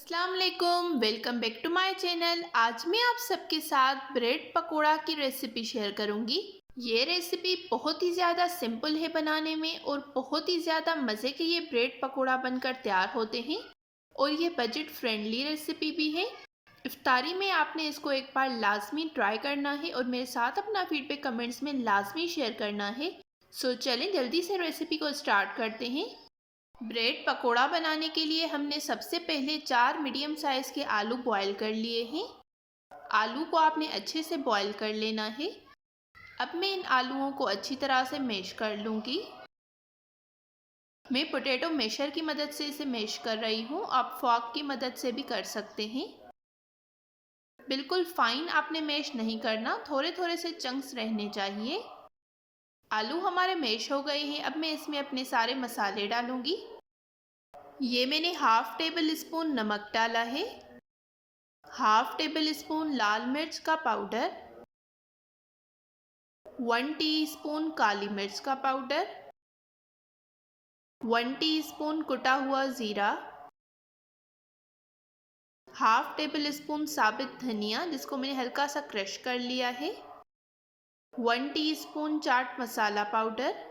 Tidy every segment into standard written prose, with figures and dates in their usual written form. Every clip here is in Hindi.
अस्सलाम वालेकुम, welcome back to my channel. आज मैं आप सबके साथ ब्रेड पकोड़ा की रेसिपी शेयर करूंगी। ये रेसिपी बहुत ही ज़्यादा सिंपल है बनाने में और बहुत ही ज़्यादा मज़े के ये ब्रेड पकोड़ा बनकर तैयार होते हैं और ये बजट फ्रेंडली रेसिपी भी है। इफ्तारी में आपने इसको एक बार लाजमी ट्राई करना है और मेरे साथ अपना फीडबैक कमेंट्स में लाजमी शेयर करना है। सो चलें जल्दी से रेसिपी को स्टार्ट करते हैं। ब्रेड पकोड़ा बनाने के लिए हमने सबसे पहले 4 मीडियम साइज़ के आलू बॉईल कर लिए हैं। आलू को आपने अच्छे से बॉईल कर लेना है। अब मैं इन आलूओं को अच्छी तरह से मैश कर लूँगी। मैं पोटैटो मैशर की मदद से इसे मैश कर रही हूँ, आप फॉर्क की मदद से भी कर सकते हैं। बिल्कुल फाइन आपने मैश नहीं करना, थोड़े थोड़े से चंक्स रहने चाहिए। आलू हमारे मैश हो गए हैं। अब मैं इसमें अपने सारे मसाले डालूँगी। ये मैंने हाफ़ टेबल स्पून नमक डाला है, हाफ़ टेबल स्पून लाल मिर्च का पाउडर, 1 टीस्पून काली मिर्च का पाउडर, 1 टीस्पून कुटा हुआ ज़ीरा, हाफ़ टेबल स्पून साबित धनिया जिसको मैंने हल्का सा क्रश कर लिया है, 1 teaspoon chaat masala powder,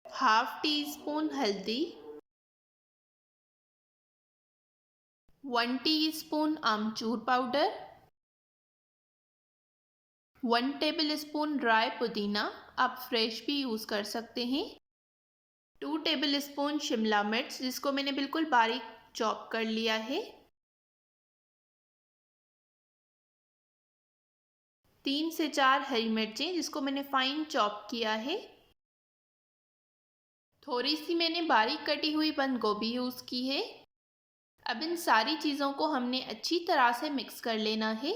half teaspoon हल्दी, 1 टीस्पून आमचूर पाउडर, 1 टेबल स्पून ड्राई पुदीना, आप फ्रेश भी यूज़ कर सकते हैं, 2 टेबल स्पून शिमला मिर्च जिसको मैंने बिल्कुल बारीक चॉप कर लिया है, 3 से 4 हरी मिर्चें जिसको मैंने फाइन चॉप किया है, थोड़ी सी मैंने बारीक कटी हुई बंद गोभी यूज़ की है। अब इन सारी चीज़ों को हमने अच्छी तरह से मिक्स कर लेना है।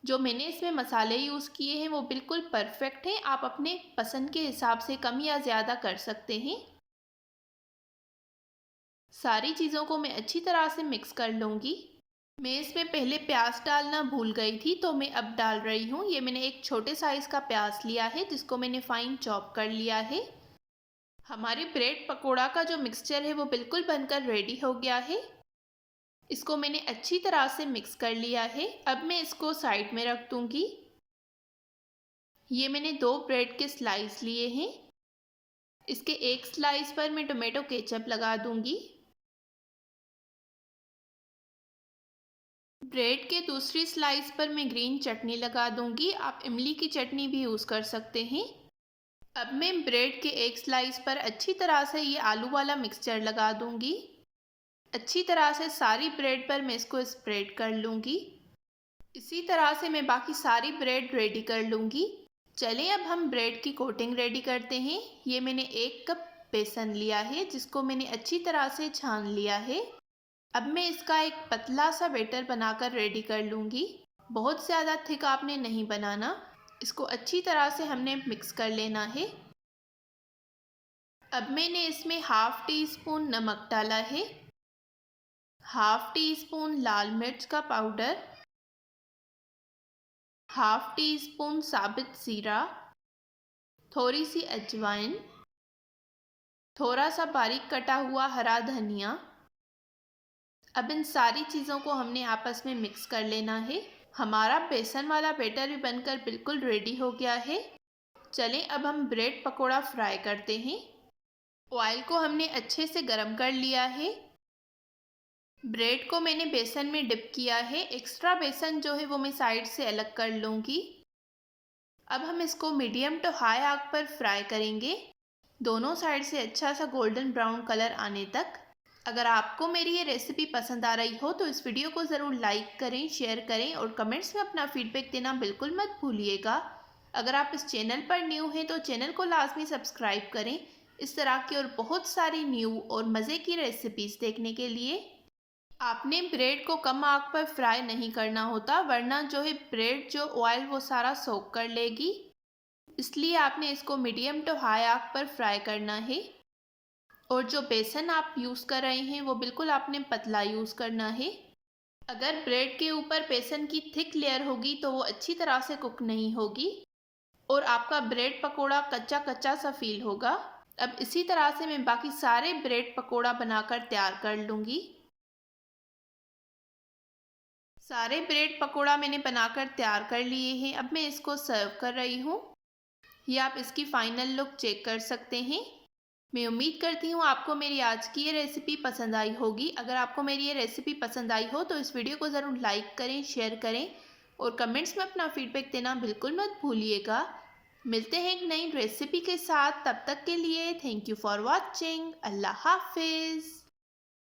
जो मैंने इसमें मसाले यूज़ किए हैं वो बिल्कुल परफेक्ट हैं, आप अपने पसंद के हिसाब से कम या ज़्यादा कर सकते हैं। सारी चीज़ों को मैं अच्छी तरह से मिक्स कर लूँगी। मैं इसमें पहले प्याज डालना भूल गई थी तो मैं अब डाल रही हूँ। ये मैंने एक छोटे साइज़ का प्याज लिया है जिसको मैंने फाइन चॉप कर लिया है। हमारे ब्रेड पकोड़ा का जो मिक्सचर है वो बिल्कुल बनकर रेडी हो गया है। इसको मैंने अच्छी तरह से मिक्स कर लिया है। अब मैं इसको साइड में रख दूँगी। ये मैंने 2 ब्रेड के स्लाइस लिए हैं। इसके एक स्लाइस पर मैं टोमेटो केचप लगा दूँगी। ब्रेड के दूसरी स्लाइस पर मैं ग्रीन चटनी लगा दूंगी, आप इमली की चटनी भी यूज़ कर सकते हैं। अब मैं ब्रेड के एक स्लाइस पर अच्छी तरह से ये आलू वाला मिक्सचर लगा दूंगी। अच्छी तरह से सारी ब्रेड पर मैं इसको स्प्रेड कर लूँगी। इसी तरह से मैं बाकी सारी ब्रेड रेडी कर लूँगी। चलें अब हम ब्रेड की कोटिंग रेडी करते हैं। ये मैंने 1 कप बेसन लिया है जिसको मैंने अच्छी तरह से छान लिया है। अब मैं इसका एक पतला सा बैटर बनाकर रेडी कर लूँगी। बहुत ज़्यादा थिक आपने नहीं बनाना। इसको अच्छी तरह से हमने मिक्स कर लेना है। अब मैंने इसमें हाफ़ टी स्पून नमक डाला है, हाफ़ टी स्पून लाल मिर्च का पाउडर, हाफ़ टी स्पून साबित ज़ीरा, थोड़ी सी अजवाइन, थोड़ा सा बारीक कटा हुआ हरा धनिया। अब इन सारी चीज़ों को हमने आपस में मिक्स कर लेना है। हमारा बेसन वाला बैटर भी बनकर बिल्कुल रेडी हो गया है। चलें अब हम ब्रेड पकोड़ा फ्राई करते हैं। ऑयल को हमने अच्छे से गरम कर लिया है। ब्रेड को मैंने बेसन में डिप किया है। एक्स्ट्रा बेसन जो है वो मैं साइड से अलग कर लूँगी। अब हम इसको मीडियम टू हाई आग पर फ्राई करेंगे, दोनों साइड से अच्छा सा गोल्डन ब्राउन कलर आने तक। अगर आपको मेरी ये रेसिपी पसंद आ रही हो तो इस वीडियो को ज़रूर लाइक करें, शेयर करें और कमेंट्स में अपना फीडबैक देना बिल्कुल मत भूलिएगा। अगर आप इस चैनल पर न्यू हैं तो चैनल को लाजमी सब्सक्राइब करें इस तरह की और बहुत सारी न्यू और मज़े की रेसिपीज़ देखने के लिए। आपने ब्रेड को कम आग पर फ्राई नहीं करना होता, वरना जो है ब्रेड जो ऑयल वो सारा सोक कर लेगी। इसलिए आपने इसको मीडियम टू हाई आग पर फ्राई करना है। और जो बेसन आप यूज़ कर रहे हैं वो बिल्कुल आपने पतला यूज़ करना है। अगर ब्रेड के ऊपर बेसन की थिक लेयर होगी तो वो अच्छी तरह से कुक नहीं होगी और आपका ब्रेड पकोड़ा कच्चा कच्चा सा फील होगा। अब इसी तरह से मैं बाकी सारे ब्रेड पकोड़ा बनाकर तैयार कर लूँगी। सारे ब्रेड पकोड़ा मैंने बनाकर तैयार कर लिए हैं। अब मैं इसको सर्व कर रही हूँ। ये आप इसकी फाइनल लुक चेक कर सकते हैं। मैं उम्मीद करती हूँ आपको मेरी आज की ये रेसिपी पसंद आई होगी। अगर आपको मेरी ये रेसिपी पसंद आई हो तो इस वीडियो को ज़रूर लाइक करें, शेयर करें और कमेंट्स में अपना फीडबैक देना बिल्कुल मत भूलिएगा। मिलते हैं एक नई रेसिपी के साथ, तब तक के लिए थैंक यू फॉर वॉचिंग। अल्लाह हाफिज़।